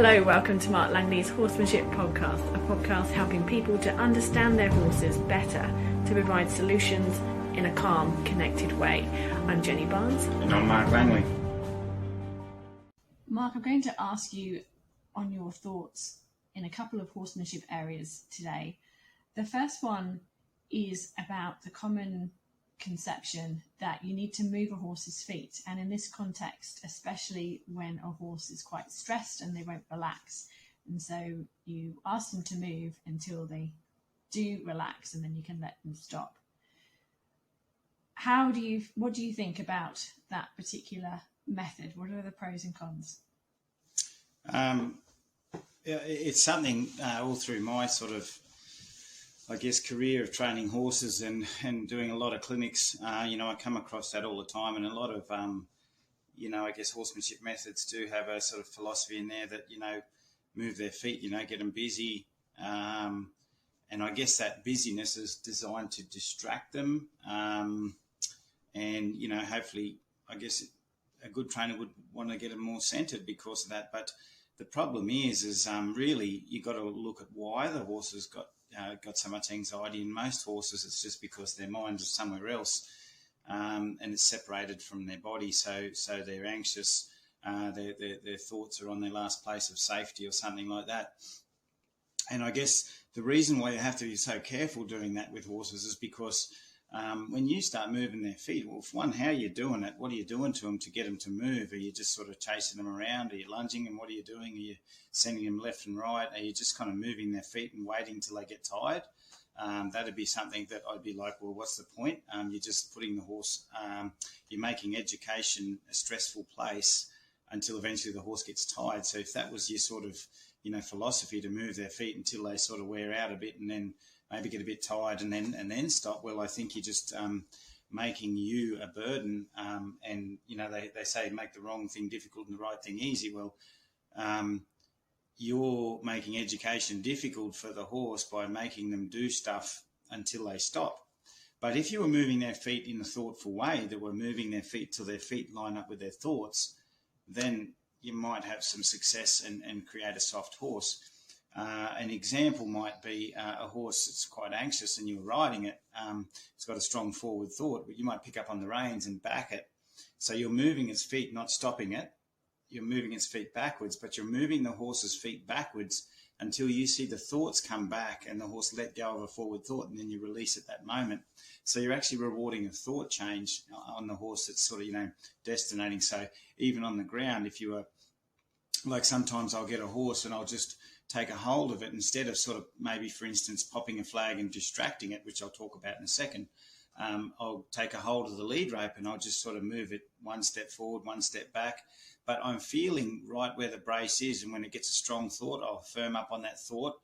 Hello, welcome to Mark Langley's Horsemanship podcast, a podcast helping people to understand their horses better, to provide solutions in a calm, connected way. I'm Jenny Barnes. And I'm Mark Langley. Mark, I'm going to ask you on your thoughts in a couple of horsemanship areas today. The first one is about the common conception that you need to move a horse's feet, and in this context, especially when a horse is quite stressed and they won't relax, and so you ask them to move until they do relax, and then you can let them stop. What do you think about that particular method? What are the pros and cons? It's something all through my sort of, I guess, career of training horses and doing a lot of clinics, I come across that all the time, and a lot of, I guess horsemanship methods do have a sort of philosophy in there that, move their feet, get them busy. And I guess that busyness is designed to distract them. And, hopefully, I guess a good trainer would want to get them more centered because of that. But the problem is really you've got to look at why the horse has got so much anxiety. In most horses, it's just because their mind is somewhere else, and it's separated from their body. So they're anxious. Their thoughts are on their last place of safety or something like that. And I guess the reason why you have to be so careful doing that with horses is because when you start moving their feet, well, for one, how are you doing it? What are you doing to them to get them to move? Are you just sort of chasing them around? Are you lunging them? What are you doing? Are you sending them left and right? Are you just kind of moving their feet and waiting till they get tired? That'd be something that I'd be like, well, what's the point? You're just putting the horse, you're making education a stressful place until eventually the horse gets tired. So if that was your sort of, philosophy to move their feet until they sort of wear out a bit and then maybe get a bit tired and then stop, well, I think you're just making you a burden. And, they say make the wrong thing difficult and the right thing easy. Well, you're making education difficult for the horse by making them do stuff until they stop. But if you were moving their feet in a thoughtful way, that were moving their feet till their feet line up with their thoughts, then you might have some success and create a soft horse. An example might be a horse that's quite anxious and you're riding it. It's got a strong forward thought, but you might pick up on the reins and back it. So you're moving its feet, not stopping it. You're moving its feet backwards, but you're moving the horse's feet backwards until you see the thoughts come back and the horse let go of a forward thought, and then you release at that moment. So you're actually rewarding a thought change on the horse that's sort of, destinating. So even on the ground, if you were, like sometimes I'll get a horse and I'll just take a hold of it instead of sort of maybe, for instance, popping a flag and distracting it, which I'll talk about in a second. I'll take a hold of the lead rope and I'll just sort of move it one step forward, one step back. But I'm feeling right where the brace is, and when it gets a strong thought, I'll firm up on that thought.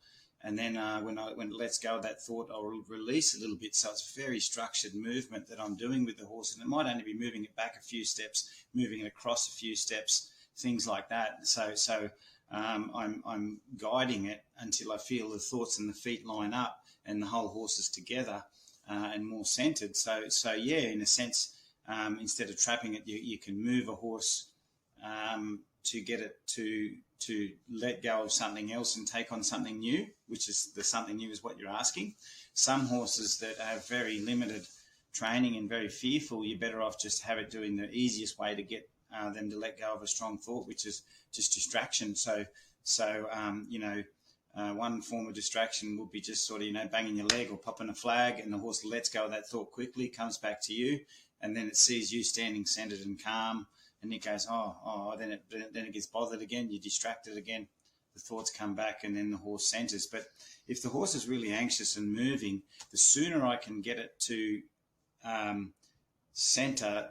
And then when it lets go of that thought, I'll release a little bit. So it's a very structured movement that I'm doing with the horse. And it might only be moving it back a few steps, moving it across a few steps, things like that. So I'm guiding it until I feel the thoughts and the feet line up and the whole horse is together and more centered. So yeah, in a sense, instead of trapping it, you can move a horse to get it to let go of something else and take on something new, which is the something new is what you're asking. Some horses that have very limited training and very fearful, you're better off just have it doing the easiest way to get them to let go of a strong thought, which is just distraction. So one form of distraction would be just sort of, banging your leg or popping a flag, and the horse lets go of that thought quickly, comes back to you, and then it sees you standing centered and calm, and it goes, then it gets bothered again, you distract it again, the thoughts come back, and then the horse centers. But if the horse is really anxious and moving, the sooner I can get it to center,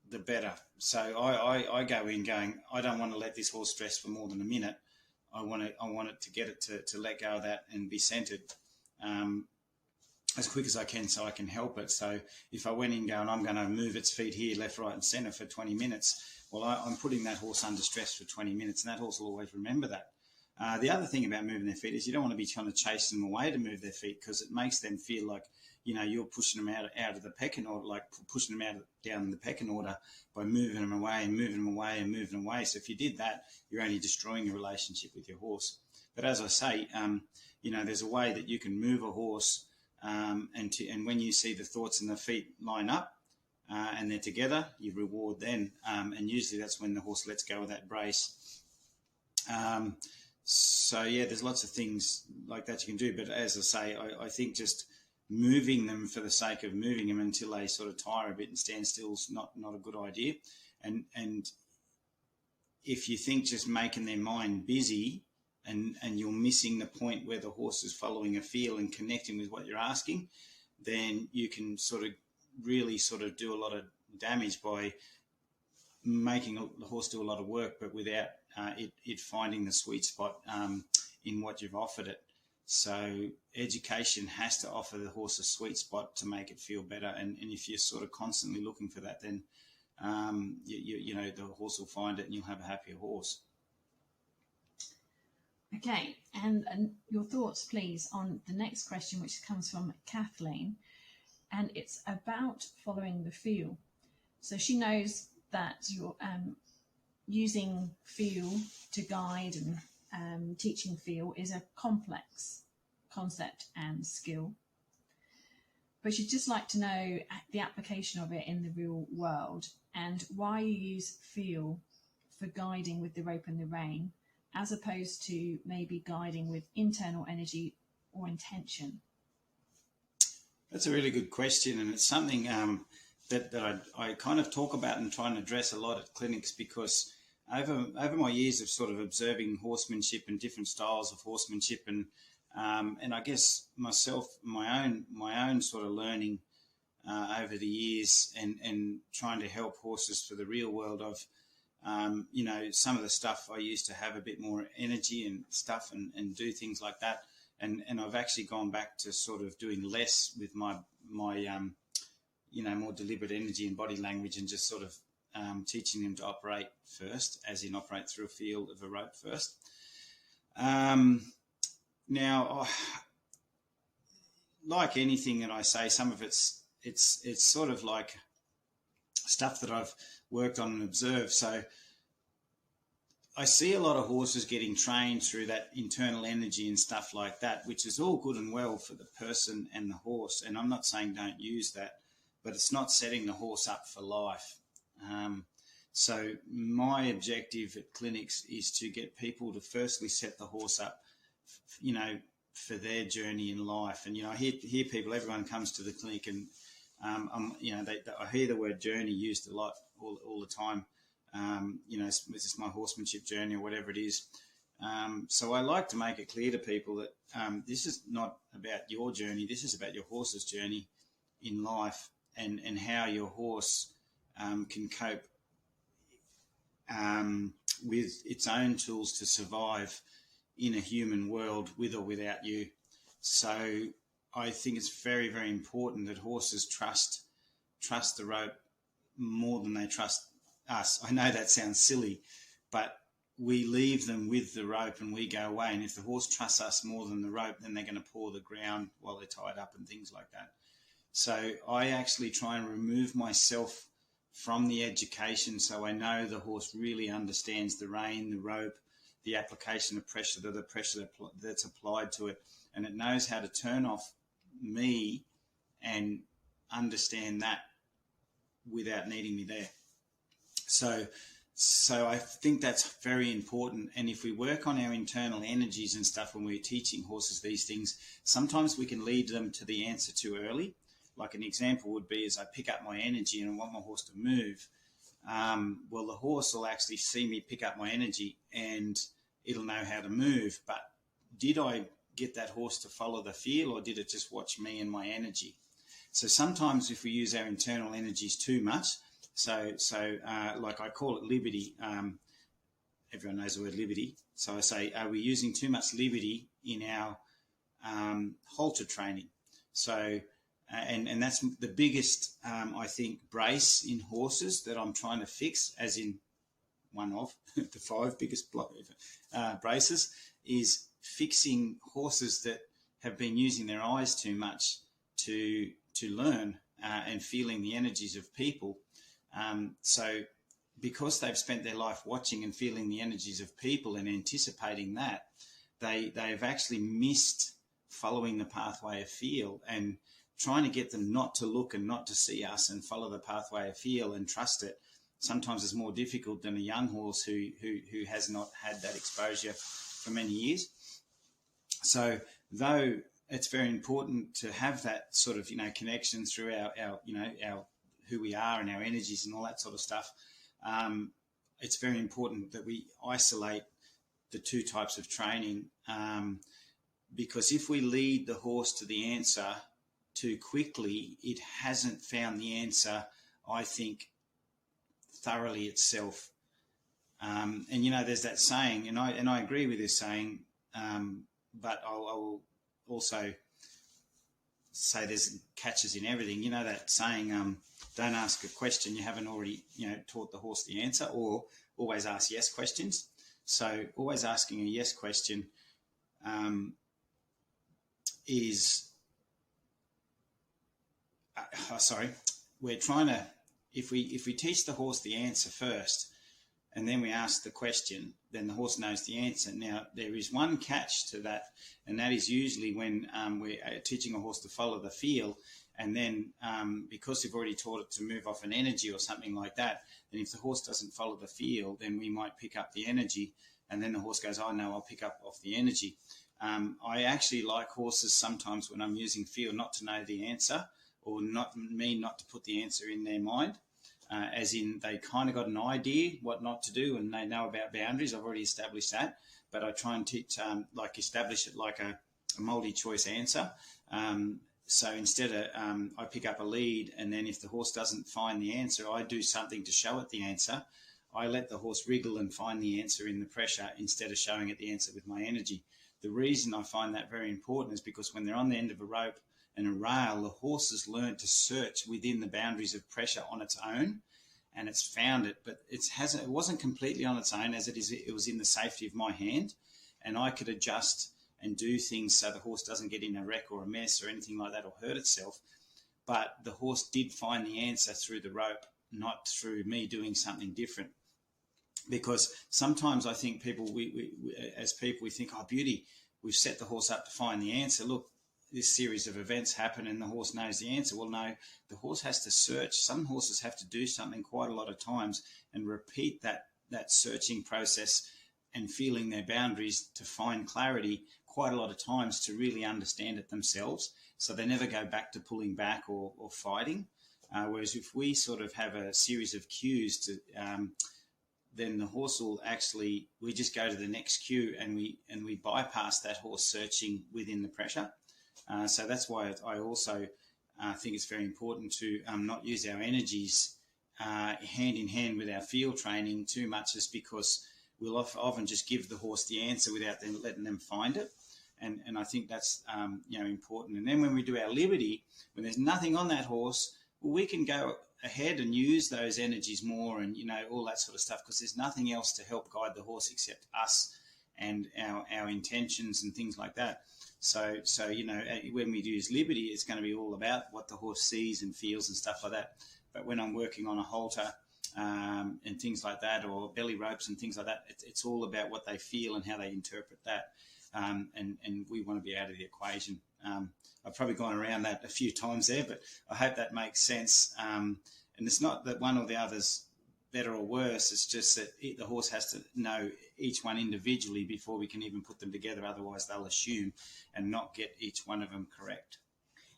the better. So I go in going, I don't want to let this horse stress for more than a minute. I want it to get it to let go of that and be centered as quick as I can, so I can help it. So if I went in going, I'm going to move its feet here, left, right, and centre for 20 minutes, well, I'm putting that horse under stress for 20 minutes, and that horse will always remember that. The other thing about moving their feet is you don't want to be trying to chase them away to move their feet, because it makes them feel like you're pushing them out of the pecking order, like pushing them down the pecking order by moving them away and moving them away and moving them away. So if you did that, you're only destroying your relationship with your horse. But as I say, there's a way that you can move a horse, and when you see the thoughts and the feet line up and they're together, you reward then, and usually that's when the horse lets go of that brace. So yeah, there's lots of things like that you can do. But as I say, I think just moving them for the sake of moving them until they sort of tire a bit and stand still is not a good idea. And if you think just making their mind busy and you're missing the point where the horse is following a feel and connecting with what you're asking, then you can really do a lot of damage by making the horse do a lot of work, but without it finding the sweet spot in what you've offered it. So education has to offer the horse a sweet spot to make it feel better. And if you're sort of constantly looking for that, then the horse will find it and you'll have a happier horse. Okay, and your thoughts, please, on the next question, which comes from Kathleen, and it's about following the feel. So she knows that you're using feel to guide and teaching feel is a complex concept and skill. But she'd just like to know the application of it in the real world and why you use feel for guiding with the rope and the rein, as opposed to maybe guiding with internal energy or intention. That's a really good question, and it's something that I kind of talk about and try and address a lot at clinics, because over my years of sort of observing horsemanship and different styles of horsemanship, and I guess myself, my own sort of learning over the years, and trying to help horses for the real world of, some of the stuff I used to have a bit more energy and stuff and do things like that. And I've actually gone back to sort of doing less with my more deliberate energy and body language, and just sort of teaching them to operate first, as in operate through a feel of a rope first. Now, like anything that I say, some of it's sort of like stuff that I've worked on and observed. So I see a lot of horses getting trained through that internal energy and stuff like that, which is all good and well for the person and the horse. And I'm not saying don't use that, but it's not setting the horse up for life. So my objective at clinics is to get people to firstly set the horse up, for their journey in life. And, I hear people, everyone comes to the clinic and, I hear the word journey used a lot all the time. Is this my horsemanship journey or whatever it is? So I like to make it clear to people that this is not about your journey. This is about your horse's journey in life, and how your horse can cope with its own tools to survive in a human world, with or without you. So I think it's very, very important that horses trust the rope more than they trust us. I know that sounds silly, but we leave them with the rope and we go away. And if the horse trusts us more than the rope, then they're going to paw the ground while they're tied up and things like that. So I actually try and remove myself from the education, so I know the horse really understands the rein, the rope, the application of pressure, the pressure that's applied to it, and it knows how to turn off me and understand that without needing me there. So I think that's very important. And if we work on our internal energies and stuff when we're teaching horses these things, sometimes we can lead them to the answer too early. Like an example would be, as I pick up my energy and I want my horse to move, well, the horse will actually see me pick up my energy and it'll know how to move. But did I get that horse to follow the feel, or did it just watch me and my energy? So sometimes if we use our internal energies too much, like I call it liberty. Everyone knows the word liberty. So I say, are we using too much liberty in our halter training? So, and that's the biggest, I think, brace in horses that I'm trying to fix, as in one of the 5 biggest braces, is fixing horses that have been using their eyes too much to learn and feeling the energies of people. So because they've spent their life watching and feeling the energies of people and anticipating that, they've actually missed following the pathway of feel, and trying to get them not to look and not to see us and follow the pathway of feel and trust it sometimes is more difficult than a young horse who has not had that exposure for many years. So though it's very important to have that sort of, connection through our who we are and our energies and all that sort of stuff, it's very important that we isolate the two types of training, because if we lead the horse to the answer too quickly, it hasn't found the answer, I think, thoroughly itself. And there's that saying, and I agree with this saying, but I will also say there's catches in everything. That saying, don't ask a question you haven't already taught the horse the answer, or always ask yes questions. So always asking a yes question we're trying to, if we teach the horse the answer first and then we ask the question, then the horse knows the answer. Now, there is one catch to that, and that is usually when we're teaching a horse to follow the feel, and then because we've already taught it to move off an energy or something like that, then if the horse doesn't follow the feel, then we might pick up the energy, and then the horse goes, oh, no, I'll pick up off the energy. I actually like horses sometimes when I'm using feel not to know the answer, or not to put the answer in their mind. As in they kind of got an idea what not to do and they know about boundaries. I've already established that, but I try and teach, establish it like a multi-choice answer. So instead of I pick up a lead, and then if the horse doesn't find the answer, I do something to show it the answer. I let the horse wriggle and find the answer in the pressure instead of showing it the answer with my energy. The reason I find that very important is because when they're on the end of a rope and a rail, the horse has learned to search within the boundaries of pressure on its own, and it's found it, but it wasn't completely on its own, as it was in the safety of my hand, and I could adjust and do things so the horse doesn't get in a wreck or a mess or anything like that or hurt itself. But the horse did find the answer through the rope, not through me doing something different. Because sometimes I think people, we think, oh, beauty, we've set the horse up to find the answer. Look, this series of events happen and the horse knows the answer. Well, no, the horse has to search. Some horses have to do something quite a lot of times and repeat that searching process and feeling their boundaries to find clarity quite a lot of times to really understand it themselves. So they never go back to pulling back or fighting. Whereas if we sort of have a series of cues to then the horse will actually, we just go to the next cue and we bypass that horse searching within the pressure. So that's why I also think it's very important to not use our energies hand in hand with our field training too much, is because we'll often just give the horse the answer without then letting them find it. And I think that's important. And then when we do our liberty, when there's nothing on that horse, well, we can go ahead and use those energies more and all that sort of stuff, because there's nothing else to help guide the horse except us and our intentions and things like that. So when we use liberty, it's going to be all about what the horse sees and feels and stuff like that. But when I'm working on a halter and things like that, or belly ropes and things like that, it's all about what they feel and how they interpret that. And we want to be out of the equation. I've probably gone around that a few times there, but I hope that makes sense. And it's not that one or the other's better or worse. It's just that the horse has to know each one individually before we can even put them together. Otherwise, they'll assume and not get each one of them correct.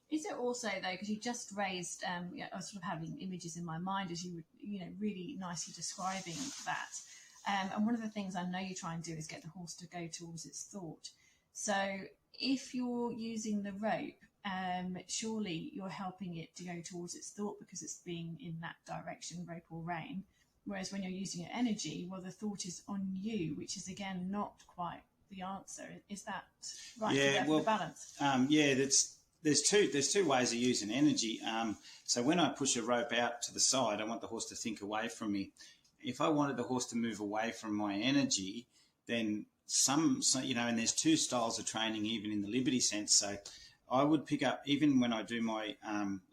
Is it also, though, because you just raised, I was sort of having images in my mind as you were, really nicely describing that. And one of the things I know you try and do is get the horse to go towards its thought. So if you're using the rope, surely you're helping it to go towards its thought because it's being in that direction, rope or rein. Whereas when you're using your energy, well, the thought is on you, which is, again, not quite the answer. Is that right? Yeah, well, the balance? There's two ways of using energy. So when I push a rope out to the side, I want the horse to think away from me. If I wanted the horse to move away from my energy, then and there's two styles of training, even in the liberty sense. So I would pick up, even when I do my,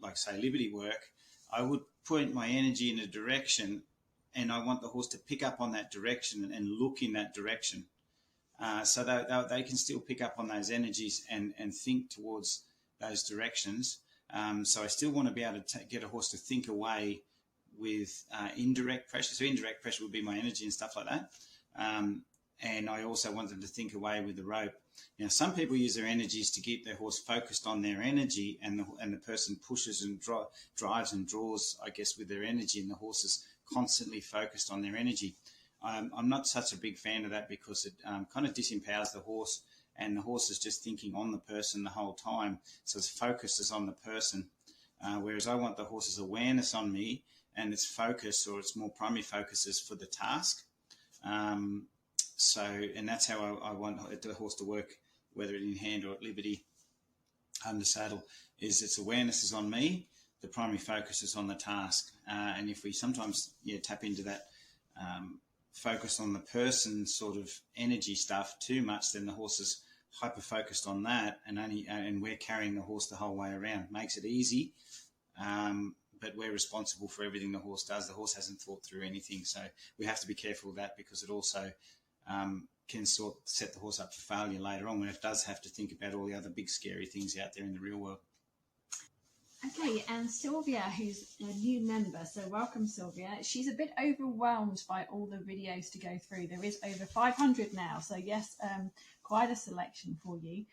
like say, liberty work, I would point my energy in a direction, and I want the horse to pick up on that direction and look in that direction. So they can still pick up on those energies and think towards those directions. So I still want to be able to get a horse to think away with indirect pressure. So indirect pressure would be my energy and stuff like that. And I also want them to think away with the rope. Now, some people use their energies to keep their horse focused on their energy, and the person pushes and drives and draws, I guess, with their energy, and the horse is constantly focused on their energy. I'm not such a big fan of that, because it kind of disempowers the horse, and the horse is just thinking on the person the whole time. So its focus is on the person, whereas I want the horse's awareness on me, and its focus, or its more primary focus, is for the task. And that's how I want the horse to work, whether in hand or at liberty under saddle, is its awareness is on me, the primary focus is on the task. And if we sometimes tap into that focus on the person sort of energy stuff too much, then the horse is hyper focused on that, and we're carrying the horse the whole way around. Makes it easy, but we're responsible for everything the horse does. The horse hasn't thought through anything, so we have to be careful of that, because it also can set the horse up for failure later on, when it does have to think about all the other big scary things out there in the real world. Okay, and Sylvia, who's a new member, so welcome, Sylvia. She's a bit overwhelmed by all the videos to go through. There is over 500 now, so yes, quite a selection for you.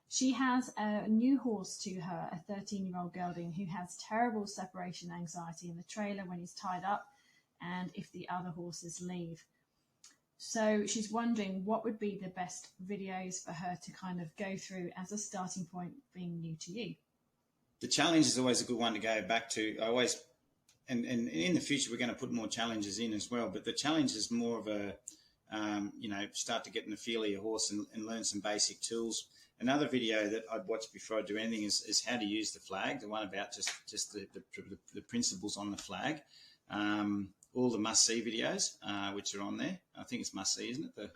She has a new horse to her, a 13-year-old gelding, who has terrible separation anxiety in the trailer when he's tied up, and if the other horses leave. So she's wondering what would be the best videos for her to kind of go through as a starting point, being new to you. The challenge is always a good one to go back to. And in the future, we're going to put more challenges in as well. But the challenge is more of a, start to get in the feel of your horse and learn some basic tools. Another video that I'd watch before I do anything is how to use the flag, the one about just the principles on the flag. All the must-see videos, which are on there. I think it's must-see, isn't it?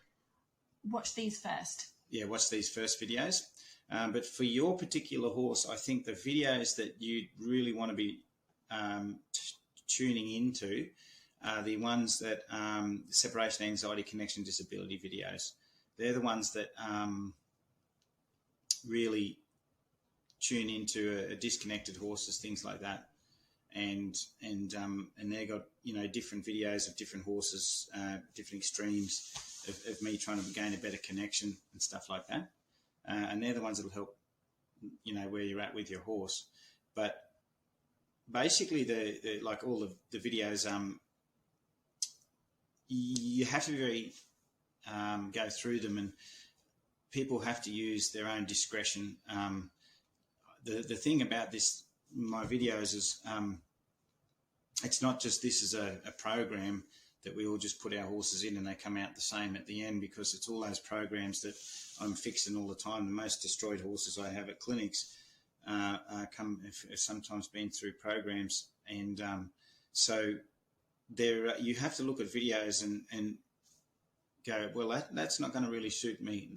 Watch these first. Yeah, watch these first videos. But for your particular horse, I think the videos that you really want to be tuning into are the ones that separation anxiety, connection, disability videos. They're the ones that really tune into a disconnected horses, things like that. And they got different videos of different horses, different extremes of me trying to gain a better connection and stuff like that. And they're the ones that will help, where you're at with your horse. But basically, the like all the videos, you have to be very go through them, and people have to use their own discretion. The thing about my videos is it's not just this is a program that we all just put our horses in and they come out the same at the end, because it's all those programs that I'm fixing all the time. The most destroyed horses I have at clinics have sometimes been through programs, and so you have to look at videos and go, well, that's not going to really suit me.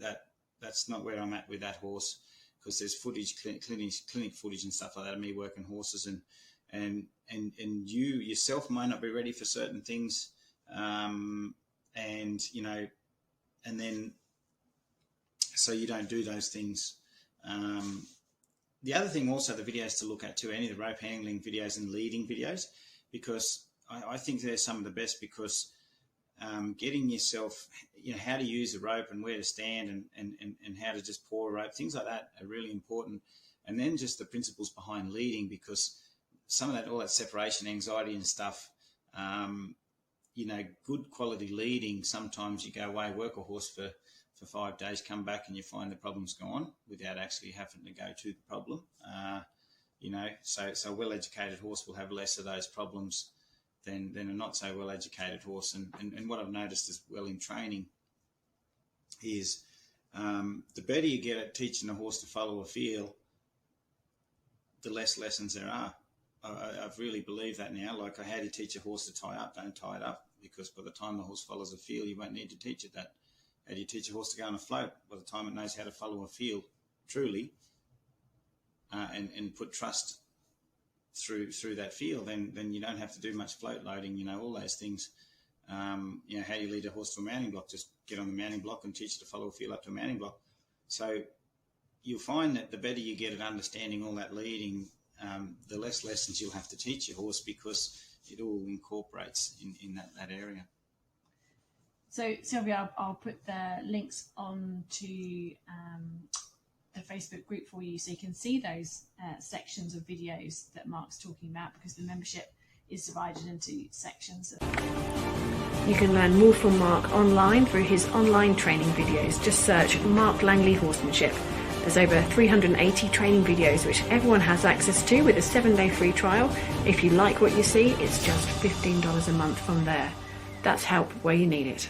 That's not where I'm at with that horse, because there's footage, clinic footage and stuff like that of me working horses, and you yourself might not be ready for certain things, and then so you don't do those things. The other thing also, the videos to look at too, any of the rope handling videos and leading videos, because I think they're some of the best, because getting yourself, how to use the rope and where to stand and how to just pour a rope, things like that are really important. And then just the principles behind leading, because some of that, all that separation anxiety and stuff, good quality leading, sometimes you go away, work a horse for 5 days, come back and you find the problem's gone without actually having to go to the problem. So a well-educated horse will have less of those problems than a not so well-educated horse. And what I've noticed as well in training is the better you get at teaching a horse to follow a feel, the less lessons there are. I've really believed that now. Like, how do you teach a horse to tie up? Don't tie it up, because by the time the horse follows a feel, you won't need to teach it that. How do you teach a horse to go on a float? By the time it knows how to follow a feel, truly, and put trust through that feel, then you don't have to do much float loading, all those things. How do you lead a horse to a mounting block? Just get on the mounting block and teach it to follow a feel up to a mounting block. So you'll find that the better you get at understanding all that leading, the less lessons you'll have to teach your horse, because it all incorporates in that area. So Sylvia, I'll put the links on to the Facebook group for you, so you can see those sections of videos that Mark's talking about, because the membership is divided into sections. You can learn more from Mark online through his online training videos. Just search Mark Langley Horsemanship. There's over 380 training videos which everyone has access to with a 7-day free trial. If you like what you see, it's just $15 a month from there. That's help where you need it.